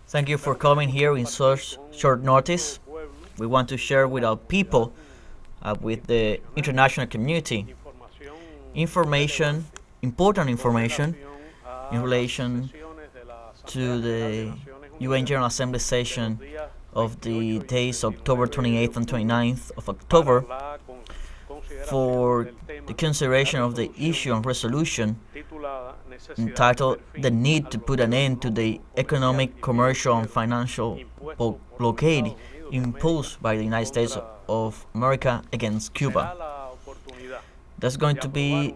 Thank you for coming here in such short notice. We want to share with our people, with the international community, important information in relation to the UN General Assembly session of the days October 28th and 29th of October for the consideration of the issue and resolution entitled "The Need to Put an End to the Economic, Commercial and Financial Blockade Imposed by the United States of America against Cuba." That's going to be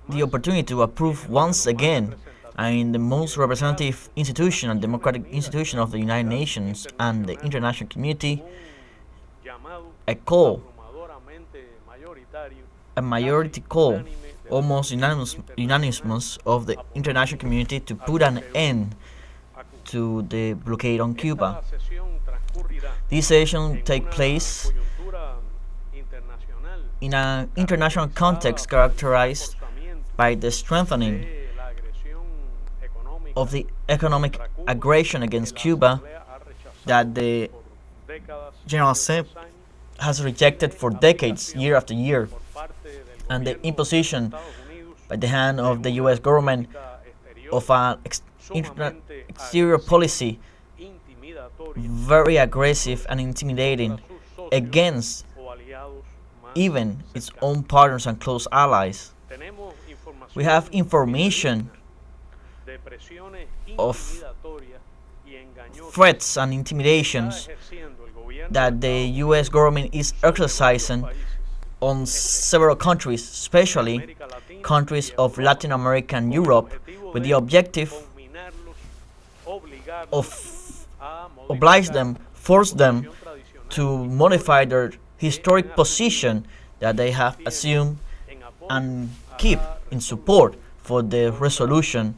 the opportunity to approve once again in the most representative institution and democratic institution of the United Nations and the international community, a majority call, almost unanimous of the international community to put an end to the blockade on Cuba. This session takes place in an international context characterized by the strengthening of the economic aggression against Cuba that the General Assembly has rejected for decades, year after year, and the imposition by the hand of the U.S. government of an exterior policy very aggressive and intimidating against even its own partners and close allies. We have information of threats and intimidations that the U.S. government is exercising on several countries, especially countries of Latin America and Europe, with the objective of force them to modify their historic position that they have assumed and keep in support for the resolution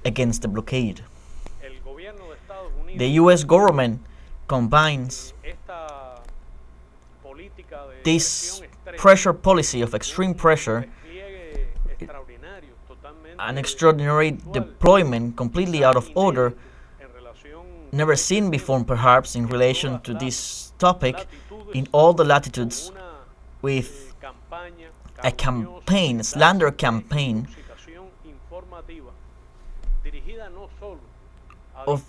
against the blockade. The U.S. government combines this pressure policy of extreme pressure, an extraordinary deployment completely out of order, never seen before perhaps in relation to this topic, in all the latitudes, with a campaign, slander campaign of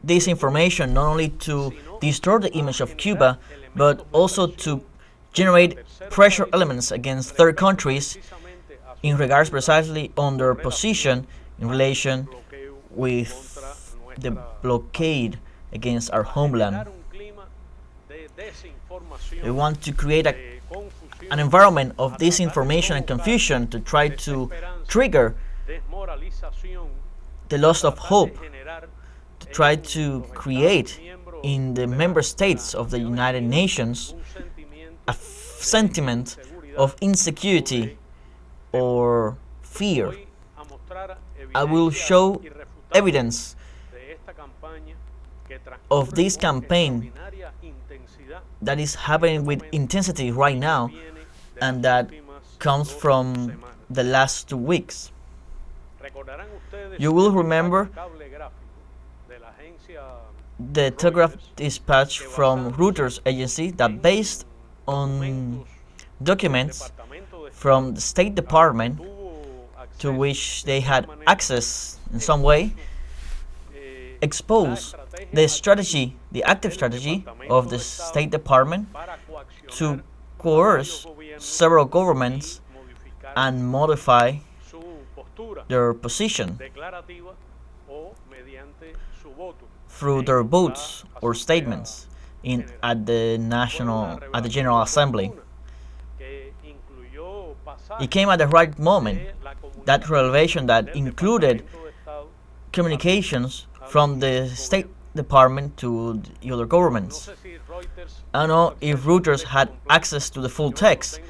disinformation, not only to distort the image of Cuba, but also to generate pressure elements against third countries in regards precisely on their position in relation with the blockade against our homeland. We want to create an environment of disinformation and confusion to try to trigger the loss of hope, to try to create in the member states of the United Nations a sentiment of insecurity or fear. I will show evidence of this campaign that is happening with intensity right now and that comes from the last 2 weeks. You will remember the telegraph dispatch from Reuters agency that, based on documents from the State Department to which they had access in some way, exposed the strategy, the active strategy of the State Department to coerce several governments and modify their position through their votes or statements at the General Assembly. It came at the right moment, that revelation that included communications from the State Department to the other governments. I don't know if Reuters had access to the full text.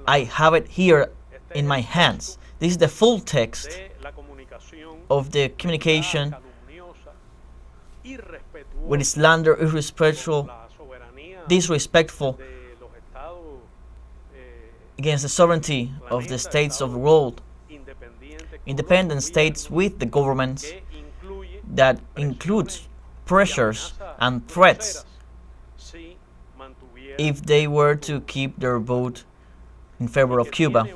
I have it here in my hands. This is the full text of the communication with slander, disrespectful against the sovereignty of the states of the world, independent states with the governments, that includes pressures and threats if they were to keep their vote in favor of Cuba,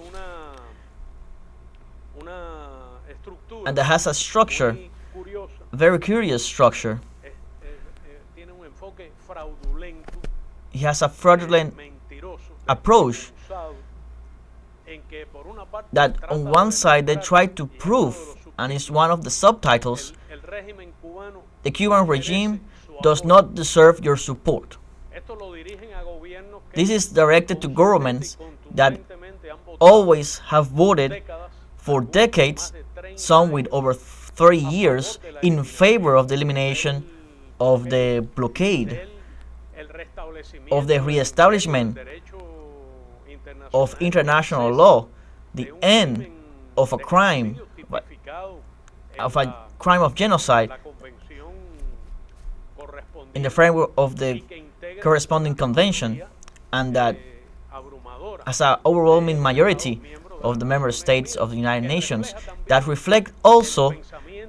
and that has a structure, very curious structure. He has a fraudulent approach that on one side they try to prove, and it's one of the subtitles, the Cuban regime does not deserve your support. This is directed to governments that always have voted for decades, some with over 30 years, in favor of the elimination of the blockade, of the re-establishment of international law, the end of a crime of genocide in the framework of the corresponding convention, and that as an overwhelming majority of the member states of the United Nations that reflect also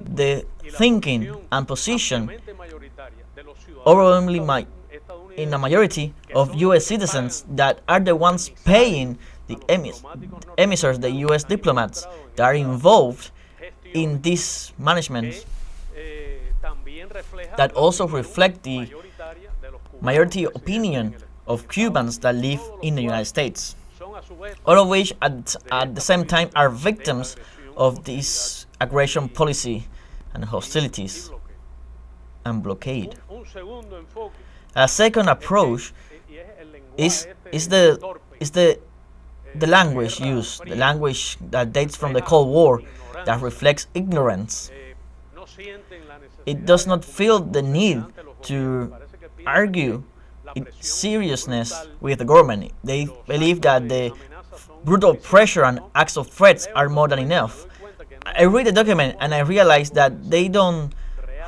the thinking and position overwhelmingly in a majority of U.S. citizens that are the ones paying the emissaries, the U.S. diplomats that are involved in this management, that also reflect the majority opinion of Cubans that live in the United States, all of which at the same time are victims of this aggression policy and hostilities and blockade. A second approach is the language used, the language that dates from the Cold War, that reflects ignorance. It does not feel the need to argue its seriousness with the government. They believe that the brutal pressure and acts of threats are more than enough. I read the document and I realize that they don't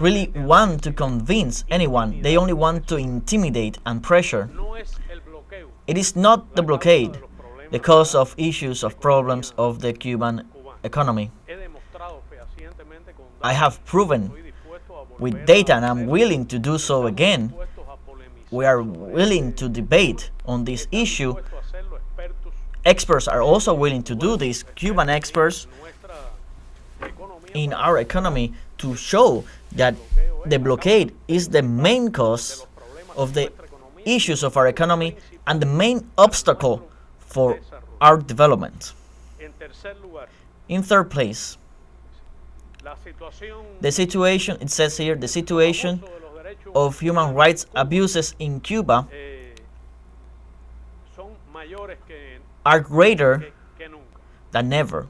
really want to convince anyone. They only want to intimidate and pressure. It is not the blockade the cause of issues of problems of the Cuban economy. I have proven with data, and I'm willing to do so again. We are willing to debate on this issue. Experts are also willing to do this, Cuban experts in our economy, to show that the blockade is the main cause of the issues of our economy and the main obstacle for our development. In third place, the situation, it says here, the situation of human rights abuses in Cuba are greater than ever.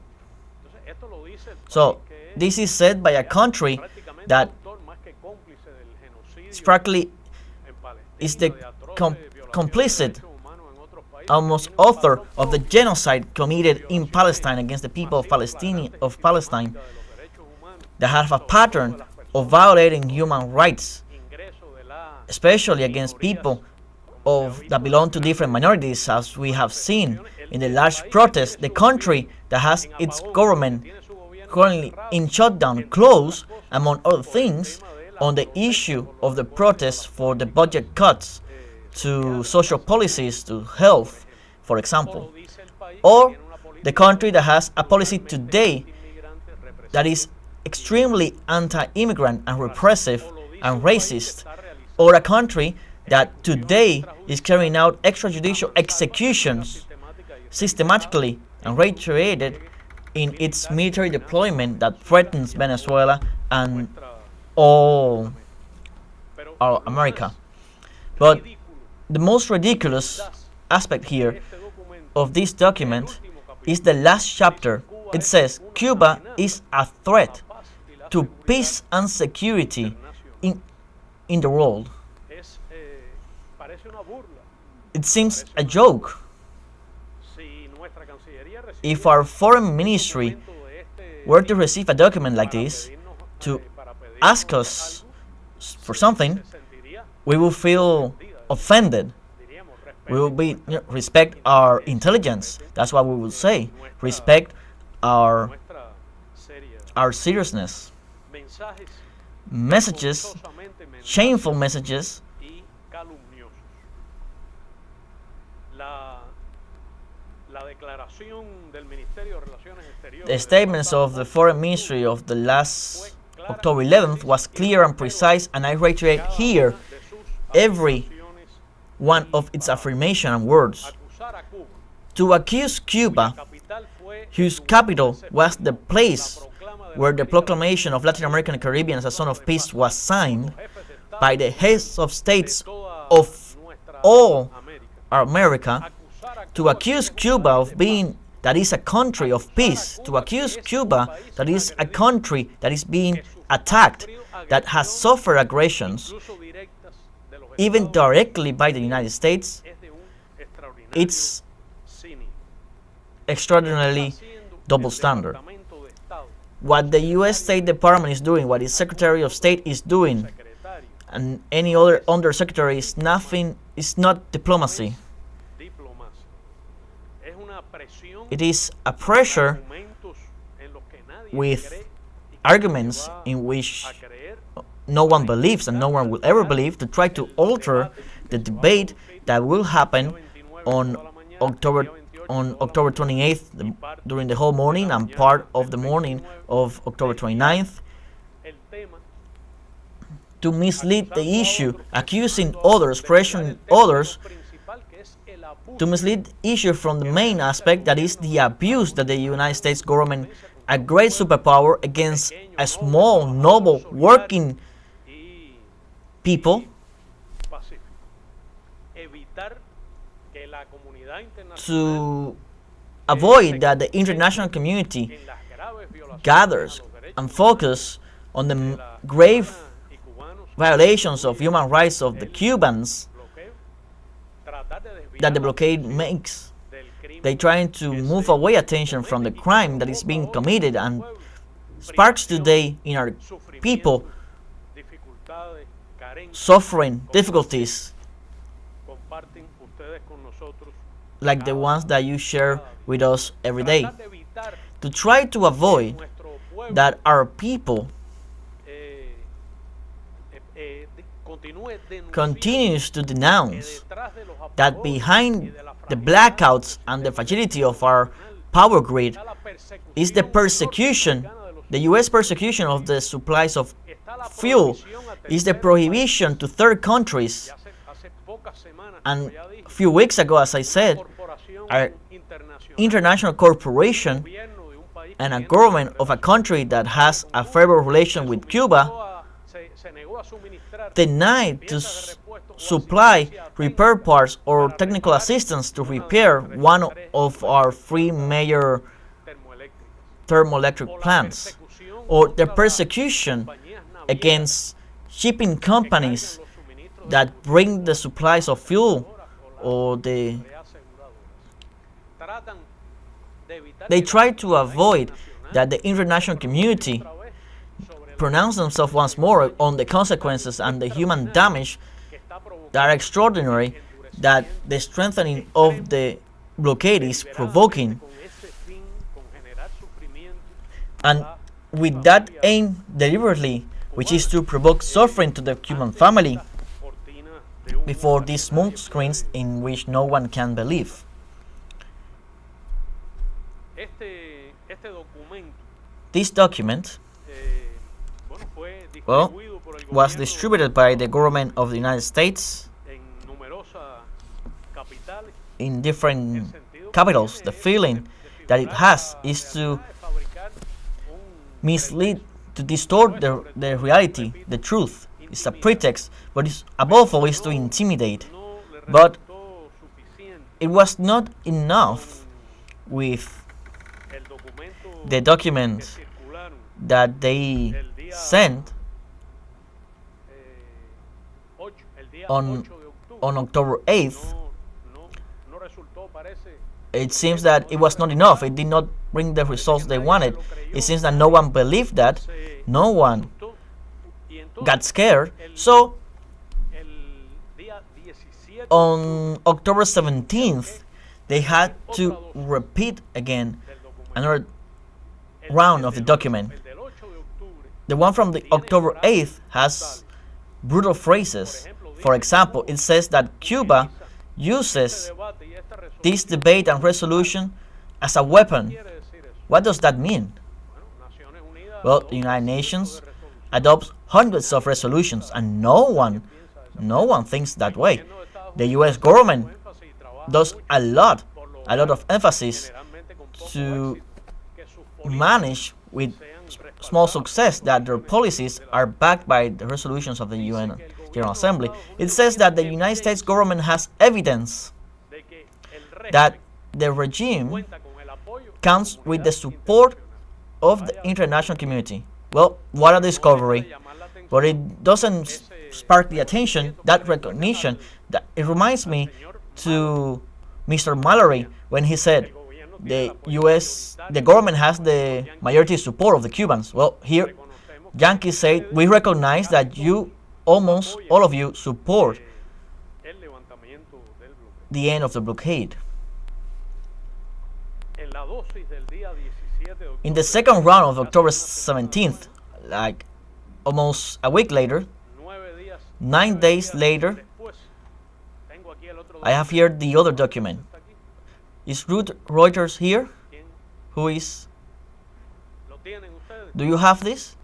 So this is said by a country that practically is the complicit, almost author of the genocide committed in Palestine against the people of Palestine, that have a pattern of violating human rights, especially against people that belong to different minorities, as we have seen in the large protests. The country that has its government currently in shutdown closed, among other things, on the issue of the protests for the budget cuts to social policies, to health, for example. Or the country that has a policy today that is extremely anti-immigrant and repressive and racist, or a country that today is carrying out extrajudicial executions systematically and reiterated in its military deployment that threatens Venezuela and all America. But the most ridiculous aspect here of this document is the last chapter. It says Cuba is a threat to peace and security in the world. It seems a joke. If our foreign ministry were to receive a document like this to ask us for something, we will feel offended. We will be respect our intelligence. That's what we will say. Respect our seriousness. messages, shameful messages. The statements of the Foreign Ministry of the last October 11th was clear and precise, and I reiterate here every one of its affirmation and words. To accuse Cuba, whose capital was the place where the proclamation of Latin America and Caribbean as a zone of peace was signed by the heads of states of all America, to accuse Cuba of being that is a country of peace, to accuse Cuba that is a country that is being attacked, that has suffered aggressions, even directly by the United States, it's extraordinarily double standard. What the U.S. State Department is doing, what its Secretary of State is doing, and any other undersecretary is nothing, is not diplomacy. It is a pressure with arguments in which no one believes and no one will ever believe, to try to alter the debate that will happen on October 28th during the whole morning and part of the morning of October 29th, to mislead the issue, accusing others, pressuring others, to mislead the issue from the main aspect, that is the abuse that the United States government, a great superpower, against a small, noble, working people, to avoid that the international community gathers and focus on the grave violations of human rights of the Cubans that the blockade makes. They trying to move away attention from the crime that is being committed and sparks today in our people suffering difficulties like the ones that you share with us every day. To try to avoid that our people continues to denounce that behind the blackouts and the fragility of our power grid is the persecution, the U.S. persecution of the supplies of fuel, is the prohibition to third countries. And a few weeks ago, as I said, our international corporation and a government of a country that has a favorable relation with Cuba denied to supply repair parts or technical assistance to repair one of our three major thermoelectric plants, or the persecution against shipping companies that bring the supplies of fuel, or they try to avoid that the international community pronounce themselves once more on the consequences and the human damage that are extraordinary that the strengthening of the blockade is provoking. And with that aim deliberately, which is to provoke suffering to the Cuban family before these smoke screens in which no one can believe. This document, well, was distributed by the government of the United States in different capitals. The feeling that it has is to mislead, to distort the reality, the truth. It's a pretext, but it's, above all, is to intimidate. But it was not enough with the document that they sent on October 8th. It seems that it was not enough. It did not bring the results they wanted. It seems that no one believed that. No one got scared. So on October 17th, they had to repeat again another round of the document. The one from the October 8th has brutal phrases. For example, it says that Cuba uses this debate and resolution as a weapon. What does that mean? Well, the United Nations adopts hundreds of resolutions, and no one thinks that way. The US government does a lot of emphasis to manage with small success that their policies are backed by the resolutions of the UN General Assembly. It says that the United States government has evidence that the regime counts with the support of the international community. Well, what a discovery. But it doesn't spark the attention, that recognition. That it reminds me to Mr. Mallory when he said the government has the majority support of the Cubans. Well, here Yankees say we recognize that almost all of you support the end of the blockade. In the second round of October 17th, like almost a week later, 9 days later, I have here the other document. Is Reuters here? Who is? Do you have this?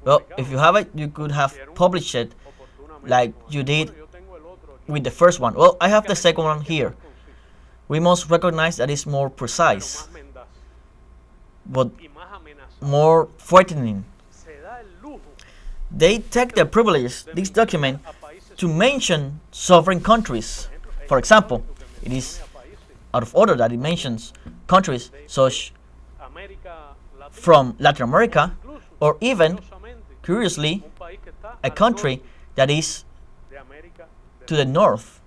Well, if you have it, you could have published it like you did with the first one. Well, I have the second one here. We must recognize that it's more precise, but more frightening. They take the privilege, this document, to mention sovereign countries. For example, it is out of order that it mentions countries such from Latin America, or even, curiously, a country that is to the north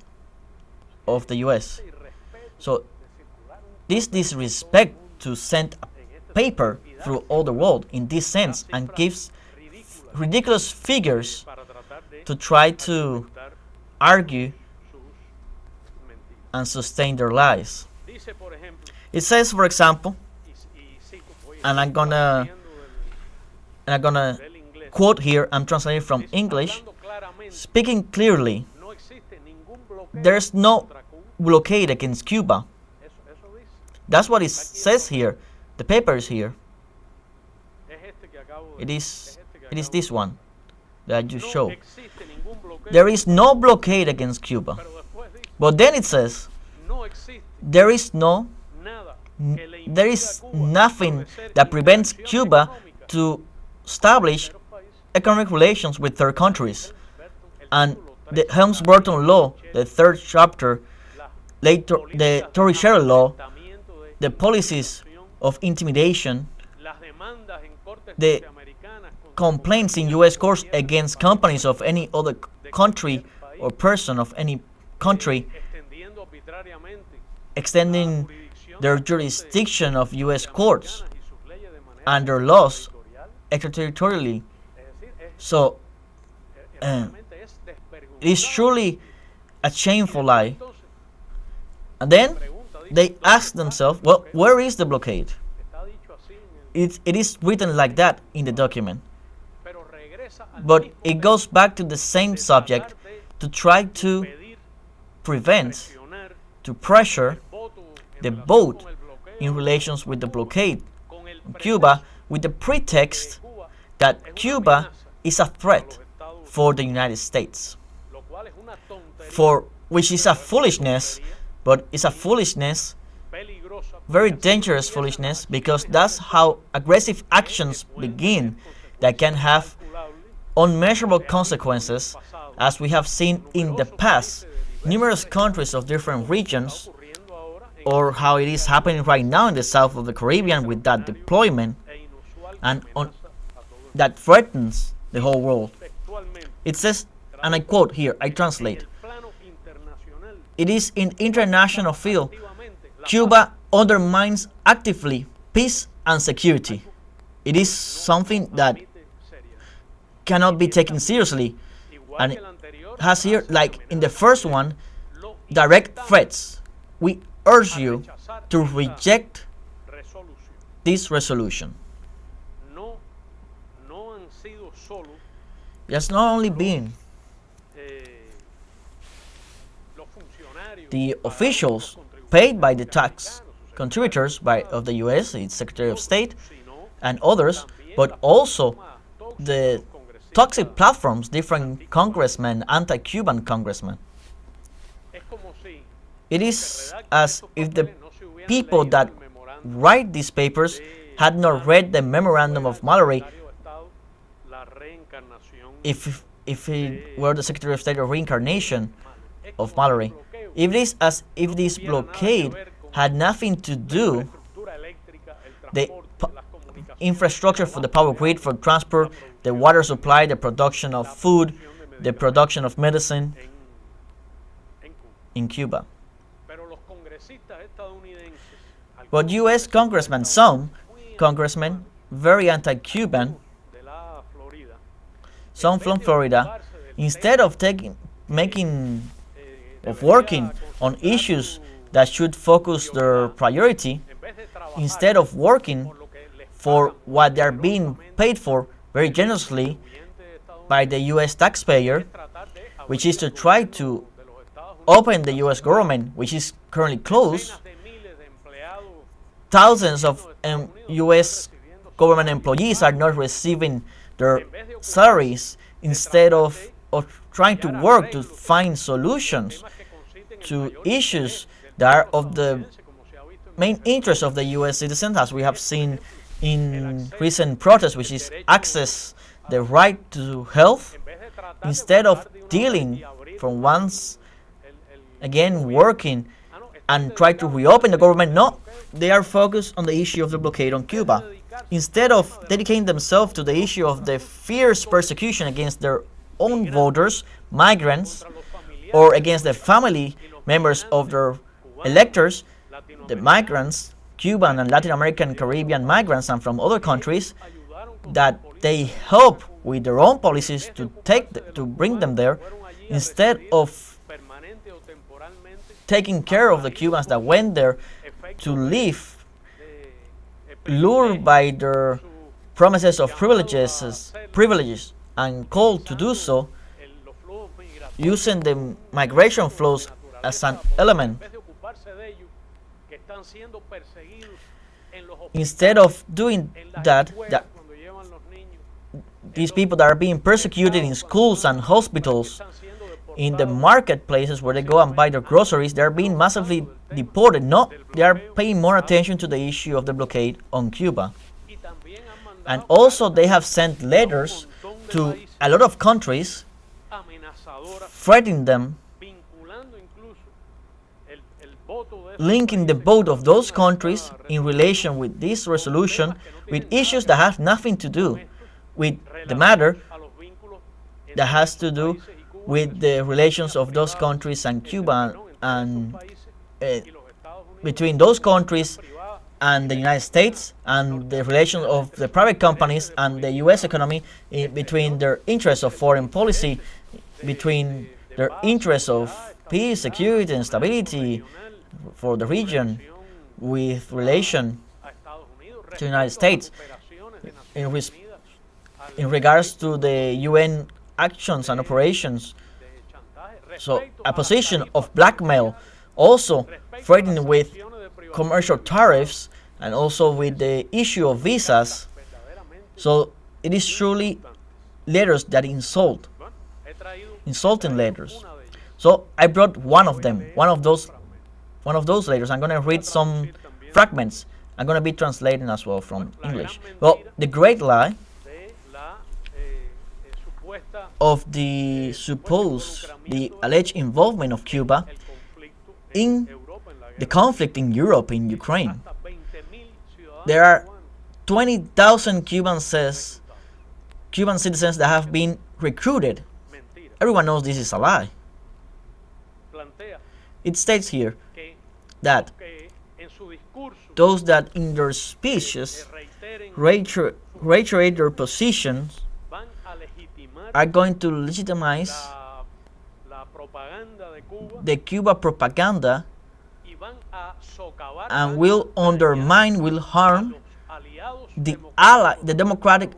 of the US. So this disrespect to send a paper through all the world in this sense and gives ridiculous figures to try to argue and sustain their lies. It says, for example, and I'm gonna quote here, I'm translating from English, speaking clearly, there's no blockade against Cuba. That's what it says here. The paper is here. It is this one that I just showed. There is no blockade against Cuba. But then it says there is nothing that prevents Cuba to establish economic relations with third countries. And the Helms-Burton law, the third chapter, later the Torricelli law, the policies of intimidation, the complaints in U.S. courts against companies of any other country or person of any country, extending their jurisdiction of U.S. courts and their laws extraterritorially. So it is surely a shameful lie. And then they ask themselves, well, where is the blockade? It is written like that in the document. But it goes back to the same subject to try to prevent, to pressure the vote in relations with the blockade in Cuba, with the pretext that Cuba is a threat for the United States, for which is a foolishness, but it's a foolishness, very dangerous foolishness, because that's how aggressive actions begin that can have unmeasurable consequences, as we have seen in the past. Numerous countries of different regions, or how it is happening right now in the south of the Caribbean with that deployment, and that threatens the whole world. It says, and I quote here, I translate, it is in international field, Cuba undermines actively peace and security. It is something that cannot be taken seriously, and it has here, like in the first one, direct threats. We urge you to reject this resolution. It has not only been the officials paid by the tax contributors of the U.S., its Secretary of State, and others, but also the toxic platforms, different congressmen, anti-Cuban congressmen. It is as if the people that write these papers had not read the memorandum of Mallory. If it were the Secretary of State of Reincarnation of Mallory, it is as if this blockade had nothing to do the infrastructure for the power grid, for transport, the water supply, the production of food, the production of medicine in Cuba. But U.S. congressmen, some congressmen, very anti-Cuban, some from Florida, instead of working on issues that should focus their priority, instead of working for what they are being paid for very generously by the U.S. taxpayer, which is to try to open the U.S. government, which is currently closed. Thousands of U.S. government employees are not receiving their salaries, instead of trying to work to find solutions to issues that are of the main interest of the U.S. citizens, as we have seen in recent protests, which is access, the right to health. Instead of dealing from once again working and try to reopen the government, no, they are focused on the issue of the blockade on Cuba. Instead of dedicating themselves to the issue of the fierce persecution against their own voters, migrants, or against the family members of their electors, the migrants, Cuban and Latin American, Caribbean migrants, and from other countries, that they help with their own policies to bring them there, instead of taking care of the Cubans that went there to live, lured by their promises of privileges and called to do so, using the migration flows as an element. Instead of doing that, these people that are being persecuted in schools and hospitals, in the marketplaces where they go and buy their groceries, they are being massively deported. No, they are paying more attention to the issue of the blockade on Cuba. And also they have sent letters to a lot of countries, threatening them, linking the vote of those countries in relation with this resolution with issues that have nothing to do with the matter, that has to do with the relations of those countries and Cuba, and between those countries and the United States, and the relation of the private companies and the U.S. economy, between their interests of foreign policy, between their interests of peace, security, and stability for the region, with relation to the United States, in regards to the UN actions and operations. So a position of blackmail, also threatening with commercial tariffs, and also with the issue of visas. So it is truly letters that insulting letters. So I brought one of them, one of those letters. I'm going to read some fragments. I'm going to be translating as well from English. Well, the great lie of the alleged involvement of Cuba in the conflict in Europe, in Ukraine. There are 20,000 Cuban citizens that have been recruited. Everyone knows this is a lie. It states here that those that in their speeches reiterate their positions are going to legitimize the Cuba propaganda, and will undermine, will harm the democratic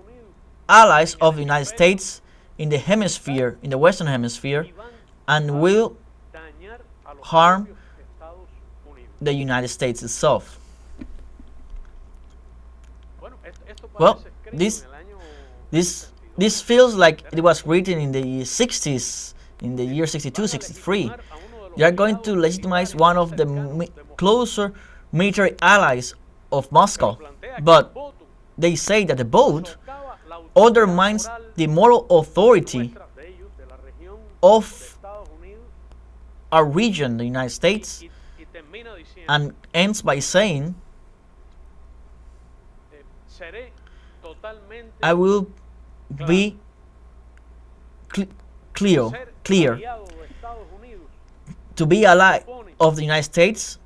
allies of the United States in the hemisphere, in the Western Hemisphere, and will harm the United States itself. Well, this feels like it was written in the 60s, in the year 62, 63. They are going to legitimize one of the closer military allies of Moscow, but they say that the vote undermines the moral authority of our region, the United States, and ends by saying, I will be clear. To be ally of the United States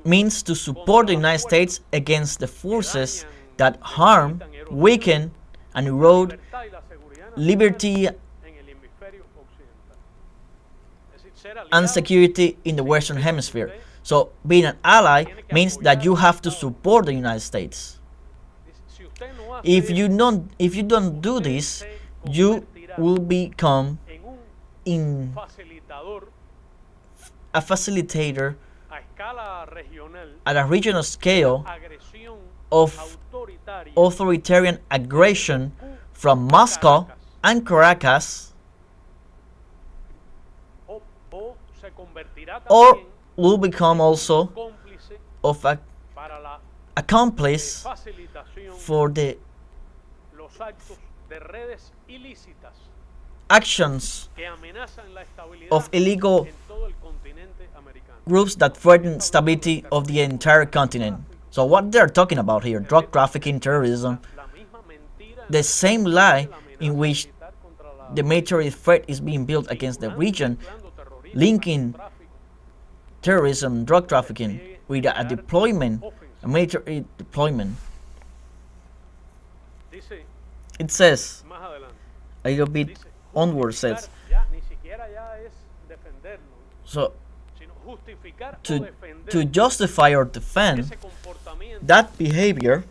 means to support the United States against the forces that harm, weaken, and erode liberty and security in the Western Hemisphere. So being an ally means that you have to support the United States. If you don't do this, you will become a facilitator at a regional scale of authoritarian aggression from Moscow and Caracas, or will become also of an accomplice for the actions of illegal groups that threaten stability of the entire continent. So what they're talking about here, drug trafficking, terrorism, the same lie in which the military threat is being built against the region, linking terrorism, drug trafficking with a deployment, a military deployment. It says, a little bit onward says, so to justify or defend that behavior,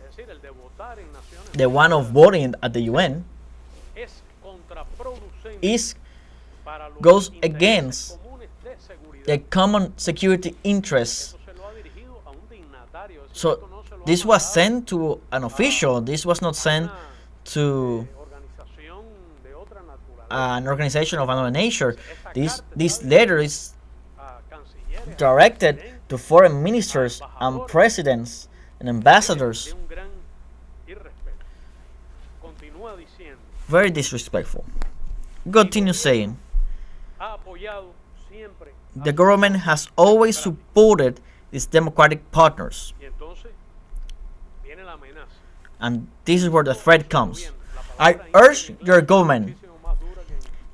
the one of voting at the UN, goes against the common security interests. So this was sent to an official. This was not sent to an organization of another nature. This letter is directed to foreign ministers and presidents and ambassadors. Very disrespectful. Continue saying, the government has always supported its democratic partners. And this is where the threat comes. I urge your government.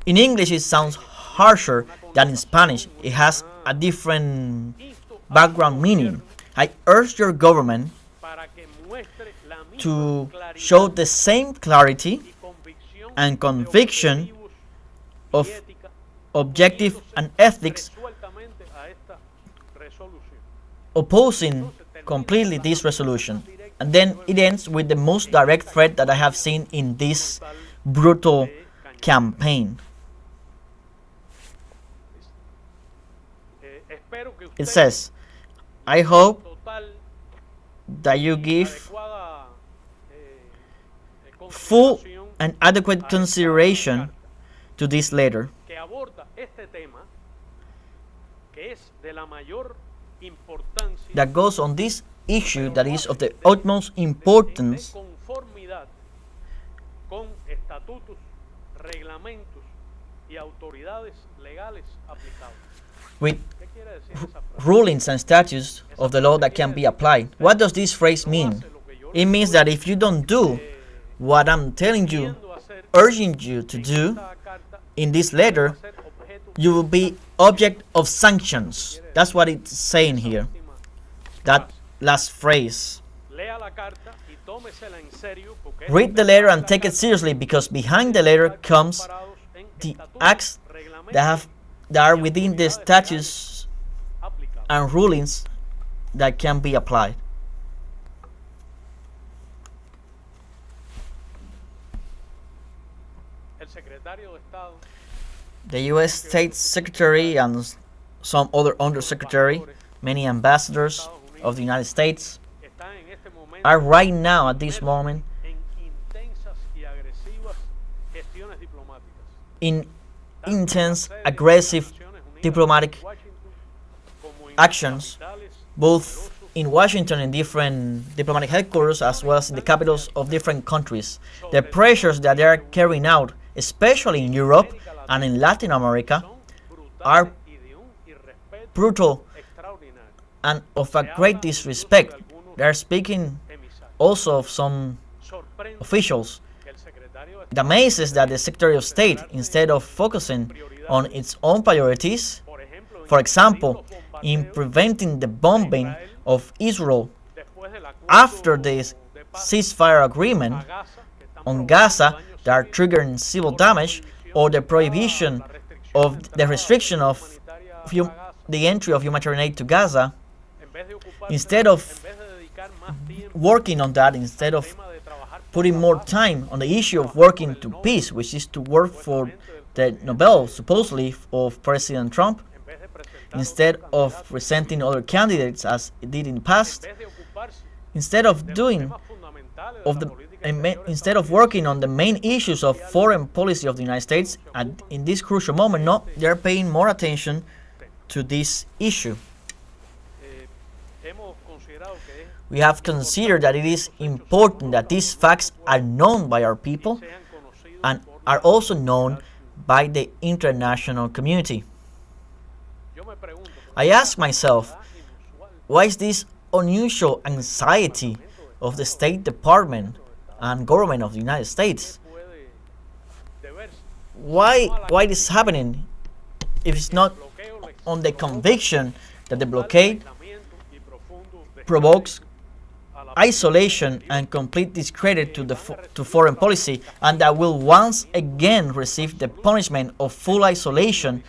In English it sounds harsher than in Spanish. It has a different background meaning. I urge your government to show the same clarity and conviction of objective and ethics opposing completely this resolution. And then it ends with the most direct threat that I have seen in this brutal campaign. It says, I hope that you give full and adequate consideration to this letter that goes on this issue that is of the utmost importance with rulings and statutes of the law that can be applied. What does this phrase mean? It means that if you don't do what I'm telling you, urging you to do in this letter, you will be object of sanctions. That's what it's saying here. That last phrase. Read the letter and take it seriously, because behind the letter comes the acts that are within the statutes and rulings that can be applied. The U.S. State Secretary and some other undersecretary, many ambassadors of the United States, are right now at this moment in intense, aggressive diplomatic actions, both in Washington and different diplomatic headquarters, as well as in the capitals of different countries. The pressures that they are carrying out, especially in Europe and in Latin America, are brutal and of a great disrespect. They are speaking also of some officials. It amazes that the Secretary of State, instead of focusing on its own priorities, for example, in preventing the bombing of Israel after the ceasefire agreement on Gaza that are triggering civil damage, or the prohibition of the restriction of the entry of humanitarian aid to Gaza, instead of working on that, instead of putting more time on the issue of working to peace, which is to work for the Nobel, supposedly, of President Trump, instead of presenting other candidates as it did in the past, instead of working on the main issues of foreign policy of the United States, and in this crucial moment, no, they're paying more attention to this issue. We have considered that it is important that these facts are known by our people and are also known by the international community. I ask myself, why is this unusual anxiety of the State Department and government of the United States? Why this is happening if it's not on the conviction that the blockade provokes isolation and complete discredit to foreign policy, and that will once again receive the punishment of full isolation,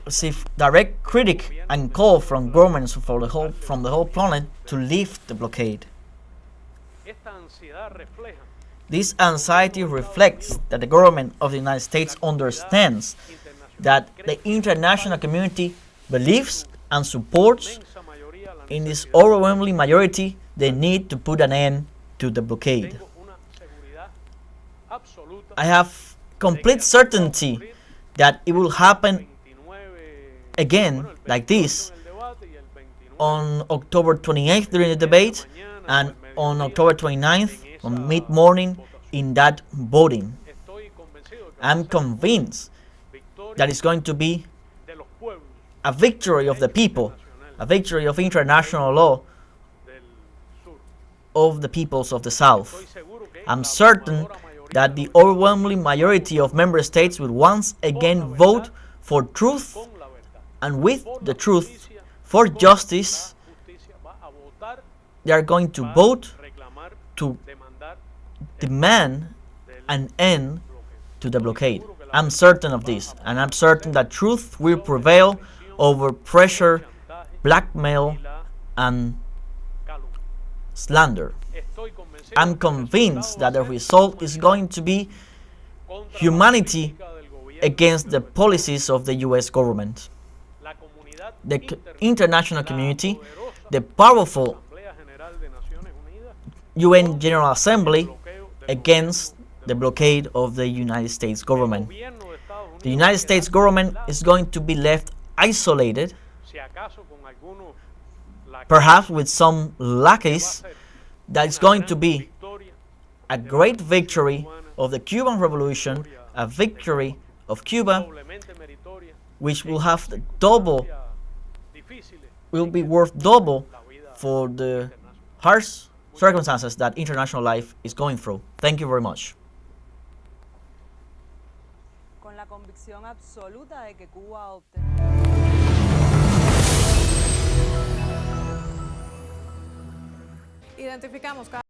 receive direct critique and call from governments from the whole planet to lift the blockade. This anxiety reflects that the government of the United States understands that the international community believes and supports in this overwhelming majority the need to put an end to the blockade. I have complete certainty that it will happen again like this on October 28th during the debate and on October 29th on mid-morning in that voting. I'm convinced that it's going to be a victory of the people, a victory of international law of the peoples of the South. I'm certain that the overwhelming majority of member states will once again vote for truth, and with the truth, for justice. They are going to vote to demand an end to the blockade. I'm certain of this, and I'm certain that truth will prevail over pressure, blackmail, and slander. I'm convinced that the result is going to be humanity against the policies of the U.S. government. The international community, the powerful UN General Assembly against the blockade of the United States government. The United States government is going to be left isolated, perhaps with some lackeys. That is going to be a great victory of the Cuban Revolution, a victory of Cuba, which will have the double, will be worth double for the harsh circumstances that international life is going through. Thank you very much. Con la convicción absoluta de que Cuba identificamos